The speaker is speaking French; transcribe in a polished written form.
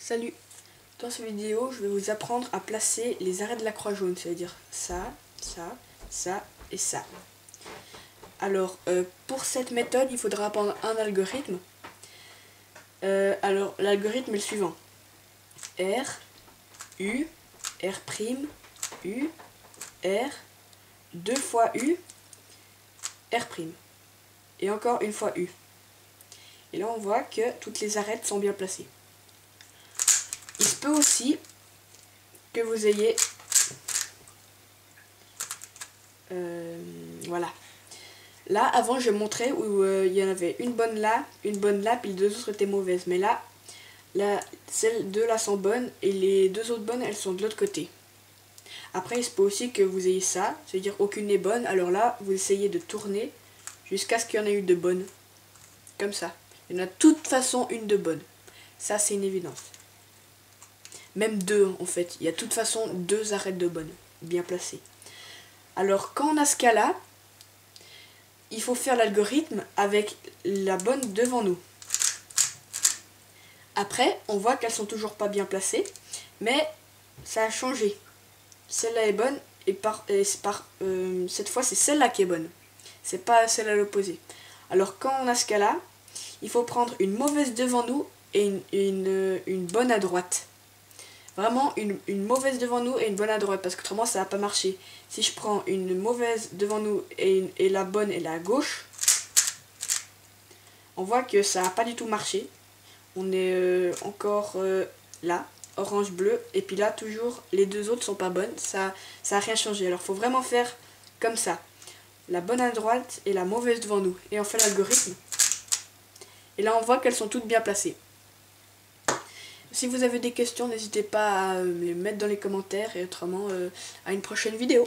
Salut! Dans cette vidéo, je vais vous apprendre à placer les arrêts de la croix jaune, c'est-à-dire ça, ça, ça et ça. Alors, pour cette méthode, il faudra apprendre un algorithme. Alors, l'algorithme est le suivant. R, U, R', U, R, 2 fois U, R'. Et encore une fois U. Et là, on voit que toutes les arêtes sont bien placées. Il se peut aussi que vous ayez... voilà. Là, avant, je montrais où il y en avait une bonne là, puis les deux autres étaient mauvaises. Mais là, celles deux là sont bonnes, et les deux autres bonnes, elles sont de l'autre côté. Après, il se peut aussi que vous ayez ça, c'est-à-dire aucune n'est bonne. Alors là, vous essayez de tourner jusqu'à ce qu'il y en ait une de bonne. Comme ça. Il y en a de toute façon une de bonne. Ça, c'est une évidence. Même deux, en fait. Il y a de toute façon deux arêtes de bonnes, bien placées. Alors, quand on a ce cas-là, il faut faire l'algorithme avec la bonne devant nous. Après, on voit qu'elles sont toujours pas bien placées, mais ça a changé. Celle-là est bonne, et cette fois, c'est celle-là qui est bonne. C'est pas celle à l'opposé. Alors, quand on a ce cas-là, il faut prendre une mauvaise devant nous et une bonne à droite. Vraiment une mauvaise devant nous et une bonne à droite, parce qu'autrement ça va pas marcher. Si je prends une mauvaise devant nous et la bonne est là à gauche, on voit que ça n'a pas du tout marché. On est encore là, orange, bleu, et puis là toujours les deux autres sont pas bonnes, ça a rien changé. Alors faut vraiment faire comme ça. La bonne à droite et la mauvaise devant nous. Et on fait l'algorithme. Et là on voit qu'elles sont toutes bien placées. Si vous avez des questions, n'hésitez pas à me les mettre dans les commentaires et autrement à une prochaine vidéo.